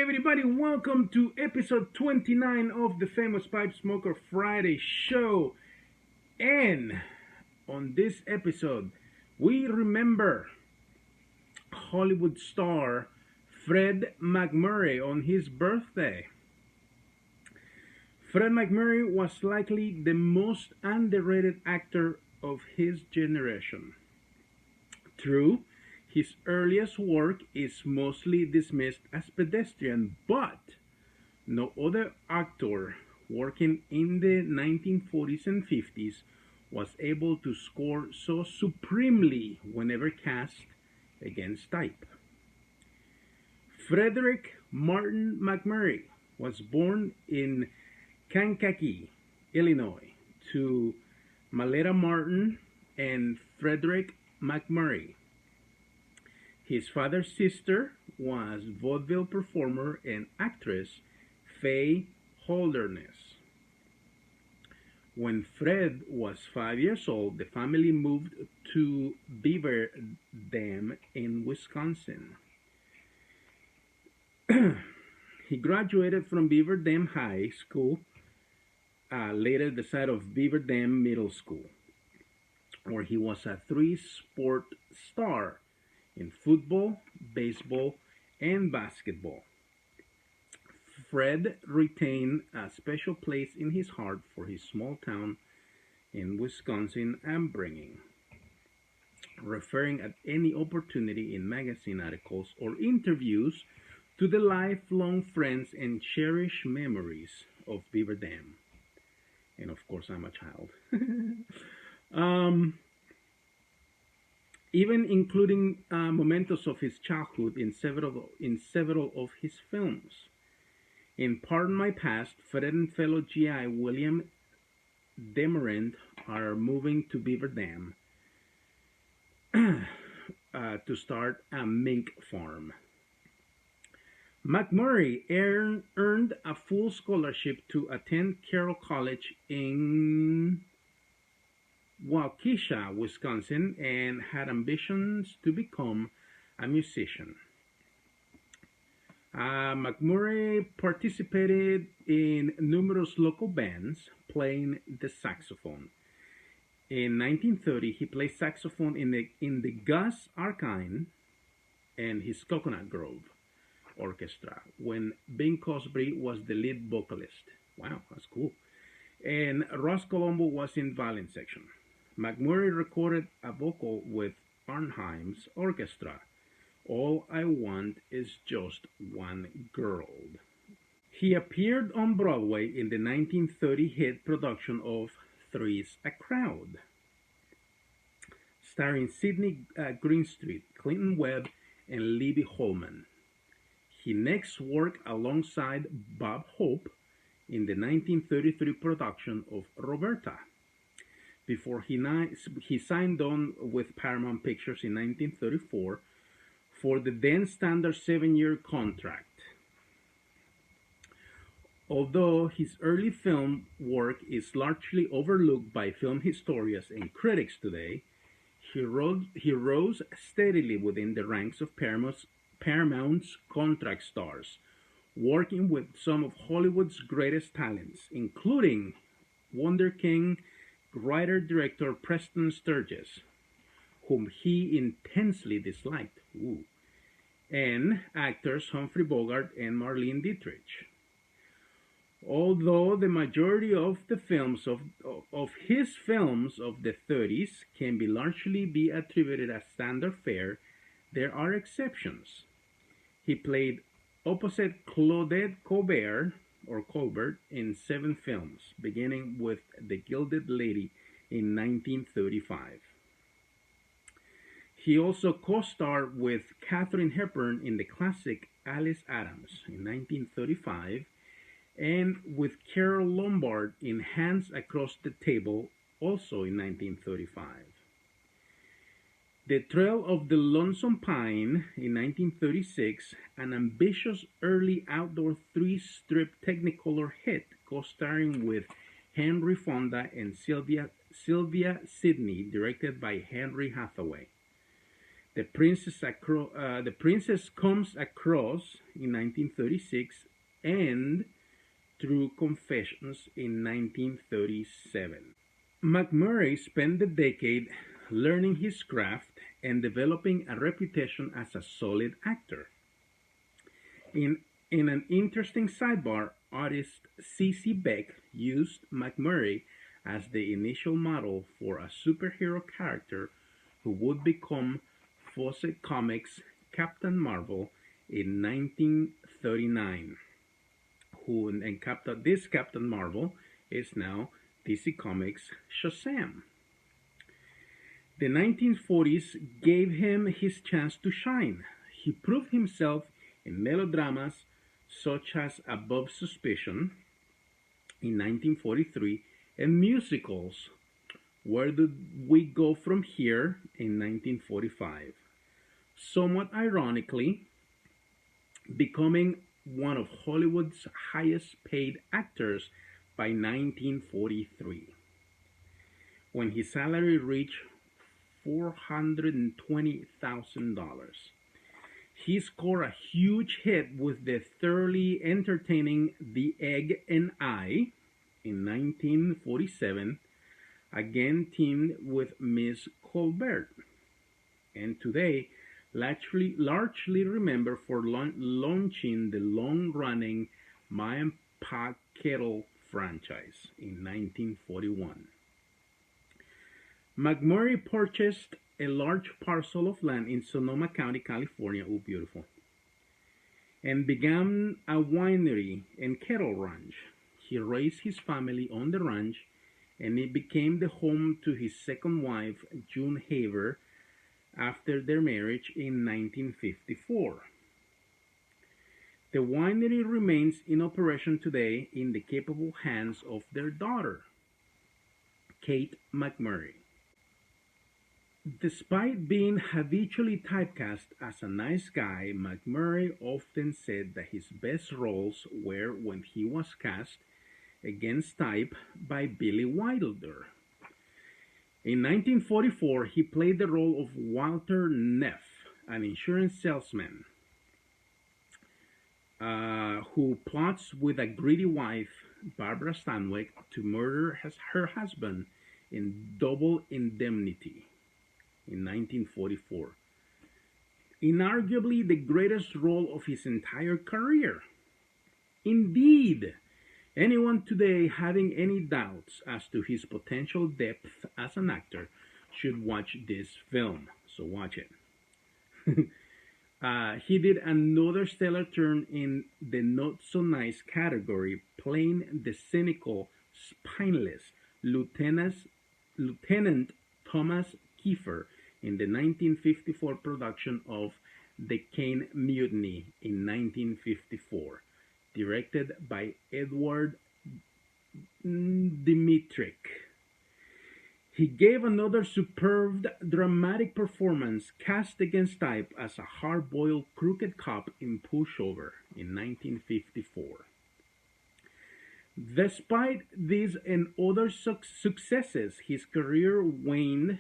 everybody, welcome to episode 29 of the Famous Pipe Smoker Friday show. And on this episode, we remember Hollywood star Fred MacMurray on his birthday. Fred MacMurray was likely the most underrated actor of his generation. True, his earliest work is mostly dismissed as pedestrian, but no other actor working in the 1940s and 50s was able to score so supremely whenever cast against type. Frederick Martin MacMurray was born in Kankakee, Illinois, to Maletta Martin and Frederick MacMurray. His father's sister was vaudeville performer and actress Faye Holderness. When Fred was 5 years old, the family moved to Beaver Dam in Wisconsin. He graduated from Beaver Dam High School, later the site of Beaver Dam Middle School, where he was a three-sport star in football, baseball, and basketball. Fred retained a special place in his heart for his small town in Wisconsin upbringing, referring at any opportunity in magazine articles or interviews to the lifelong friends and cherished memories of Beaver Dam. And of course, I'm a child. Even including mementos of his childhood in several of his films. In Pardon My Past, Fred and fellow GI William Demarent are moving to Beaver Dam to start a mink farm. MacMurray earned a full scholarship to attend Carroll College in Waukesha, Wisconsin, and had ambitions to become a musician. MacMurray participated in numerous local bands playing the saxophone. In 1930, he played saxophone in the Gus ARNHEIM and his Coconut Grove Orchestra when Bing Crosby was the lead vocalist. Wow, that's cool. And Ross Colombo was in violin section. MacMurray recorded a vocal with ARNHEIM's orchestra, All I Want Is Just One Girl. He appeared on Broadway in the 1930 hit production of Three's a Crowd, starring Sidney Greenstreet, Clinton Webb, and Libby Holman. He next worked alongside Bob Hope in the 1933 production of Roberta, before he signed on with Paramount Pictures in 1934 for the then standard 7-year contract. Although his early film work is largely overlooked by film historians and critics today, he rose steadily within the ranks of Paramount's contract stars, working with some of Hollywood's greatest talents, including Wonder King writer-director Preston Sturges, whom he intensely disliked, and actors Humphrey Bogart and Marlene Dietrich. Although the majority of the films of his films of the 30s can be largely be attributed as standard fare, there are exceptions. He played opposite Claudette Colbert in 7 films, beginning with The Gilded Lady in 1935. He also co-starred with Katharine Hepburn in the classic Alice Adams in 1935, and with Carole Lombard in Hands Across the Table, also in 1935. The Trail of the Lonesome Pine in 1936, an ambitious early outdoor 3-strip Technicolor hit co-starring with Henry Fonda and Sylvia Sidney, directed by Henry Hathaway. The Princess Comes Across in 1936, and True Confessions in 1937. MacMurray spent the decade learning his craft and developing a reputation as a solid actor. In an interesting sidebar, artist C.C. Beck used MacMurray as the initial model for a superhero character who would become Fawcett Comics' Captain Marvel in 1939. This Captain Marvel is now DC Comics' Shazam. The 1940s gave him his chance to shine. He proved himself in melodramas such as Above Suspicion in 1943 and musicals Where Do We Go From Here in 1945. Somewhat ironically, becoming one of Hollywood's highest paid actors by 1943, when his salary reached $420,000. He scored a huge hit with the thoroughly entertaining The Egg and I in 1947, again teamed with Miss Colbert, and today largely remembered for launching the long-running Ma and Pa Kettle franchise in 1941. MacMurray purchased a large parcel of land in Sonoma County, California, oh beautiful, and began a winery and cattle ranch. He raised his family on the ranch, and it became the home to his second wife, June Haver, after their marriage in 1954. The winery remains in operation today in the capable hands of their daughter, Kate MacMurray. Despite being habitually typecast as a nice guy, MacMurray often said that his best roles were when he was cast against type by Billy Wilder. In 1944, he played the role of Walter Neff, an insurance salesman who plots with a greedy wife, Barbara Stanwyck, to murder her husband in Double Indemnity in 1944. Inarguably the greatest role of his entire career. Indeed, anyone today having any doubts as to his potential depth as an actor should watch this film. So watch it. He did another stellar turn in the not-so-nice category, playing the cynical, spineless Lieutenant Thomas Kiefer in the 1954 production of The CAINE Mutiny in 1954. Directed by Edward Dmytryk. He gave another superb dramatic performance, cast against type as a hard-boiled crooked cop in Pushover in 1954. Despite these and other successes, his career waned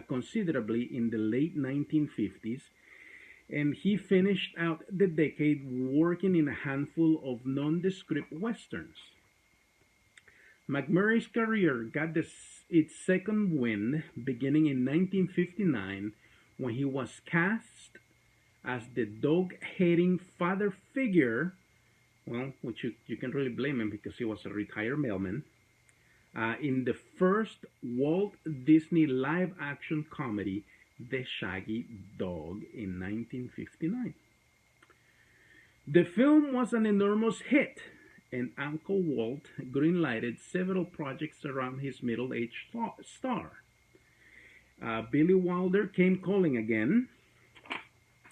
considerably in the late 1950s, and he finished out the decade working in a handful of nondescript westerns. MacMurray's career got its second wind beginning in 1959 when he was cast as the dog-hating father figure, well, which you can really blame him because he was a retired mailman, in the first Walt Disney live-action comedy, The Shaggy Dog, in 1959. The film was an enormous hit, and Uncle Walt greenlighted several projects around his middle-aged star. Billy Wilder came calling again,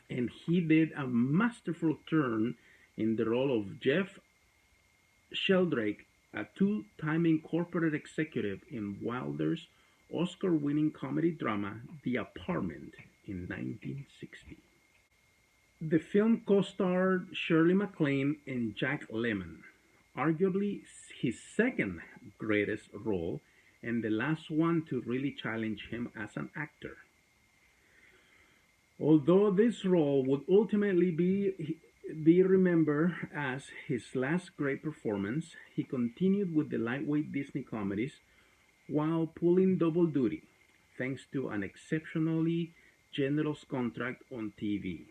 and he did a masterful turn in the role of Jeff Sheldrake, a two-time incorporated executive in Wilder's Oscar-winning comedy drama The Apartment in 1960. The film co-starred Shirley MacLaine and Jack Lemmon, arguably his second greatest role and the last one to really challenge him as an actor. Although this role would ultimately be remembered as his last great performance, he continued with the lightweight Disney comedies while pulling double duty, thanks to an exceptionally generous contract on TV.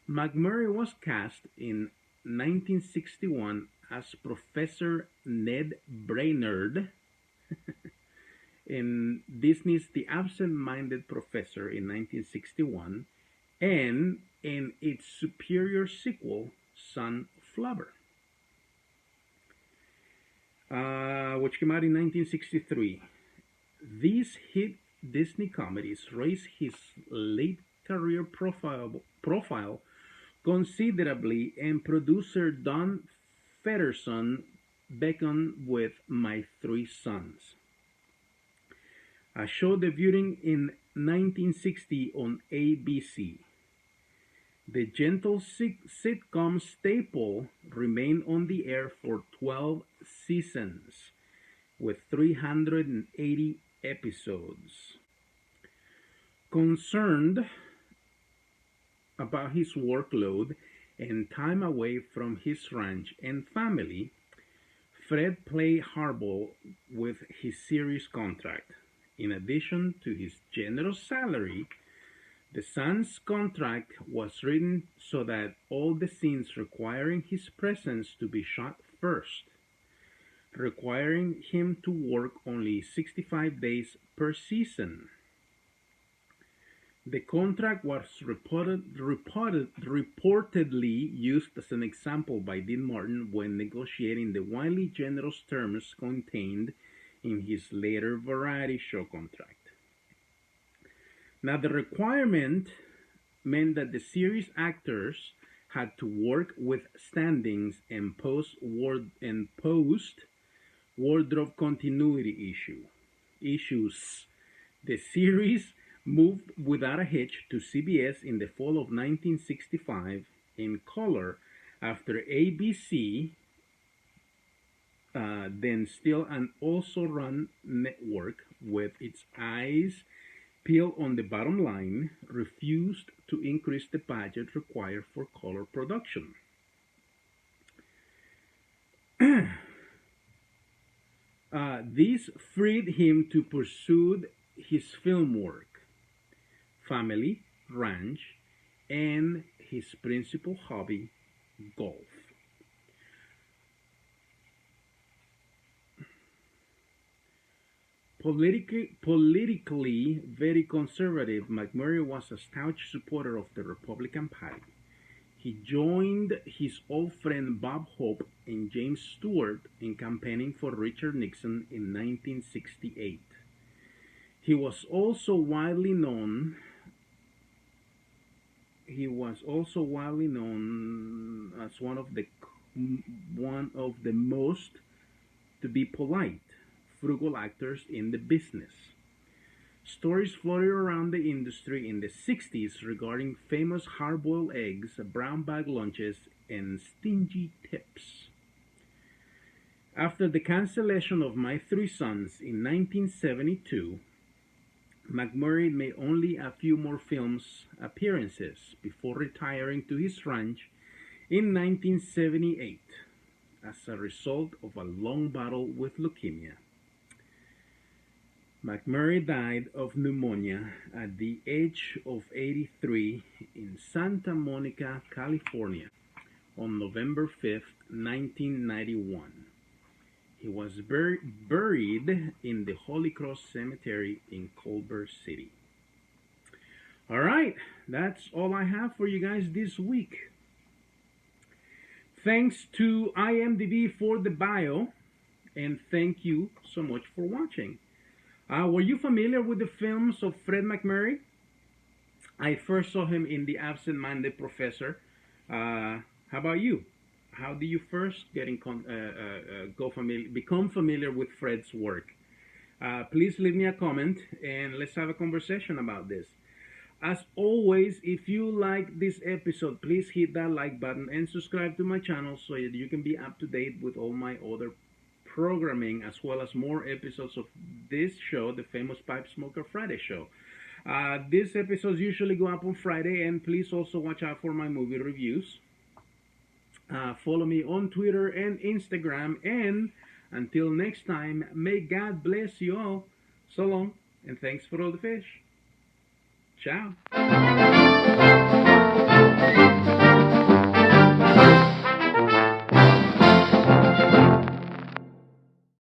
MacMurray was cast in 1961 as Professor Ned Brainerd in Disney's The Absent-Minded Professor in 1961, and in its superior sequel, Sunflower, which came out in 1963. These hit Disney comedies raised his late career profile considerably, and producer Don Fedderson beckoned with My Three Sons, a show debuting in 1960 on ABC. The gentle sitcom staple remained on the air for 12 seasons with 380 episodes. Concerned about his workload and time away from his ranch and family, Fred played hardball with his series contract. In addition to his generous salary, the Sun's contract was written so that all the scenes requiring his presence to be shot first, requiring him to work only 65 days per season. The contract was reportedly used as an example by Dean Martin when negotiating the wildly generous terms contained in his later variety show contract. Now, the requirement meant that the series actors had to work with standings and post wardrobe continuity issues. The series moved without a hitch to CBS in the fall of 1965 in color after ABC, then still an also-run network with its eyes peeled on the bottom line, refused to increase the budget required for color production. This freed him to pursue his film work, family, ranch, and his principal hobby, golf. Politically very conservative, MacMurray was a staunch supporter of the Republican Party. He joined his old friend Bob Hope and James Stewart in campaigning for Richard Nixon in 1968. He was also widely known as one of the most, to be polite, frugal actors in the business. Stories floated around the industry in the 60s regarding famous hard-boiled eggs, brown bag lunches, and stingy tips. After the cancellation of My Three Sons in 1972, MacMurray made only a few more films appearances before retiring to his ranch in 1978 as a result of a long battle with leukemia. MacMurray died of pneumonia at the age of 83 in Santa Monica, California, on November 5, 1991. He was buried in the Holy Cross Cemetery in Culver City. All right, that's all I have for you guys this week. Thanks to IMDb for the bio, and thank you so much for watching. Were you familiar with the films of Fred MacMurray? I first saw him in The Absent-Minded Professor. How about you? How do you first become familiar with Fred's work? Please leave me a comment and let's have a conversation about this. As always, if you like this episode, please hit that like button and subscribe to my channel so that you can be up to date with all my other programming, as well as more episodes of this show, the famous Pipe Smoker Friday show. These episodes usually go up on Friday, and please also watch out for my movie reviews. Follow me on Twitter and Instagram, and until next time, may God bless you all. So long, and thanks for all the fish. Ciao.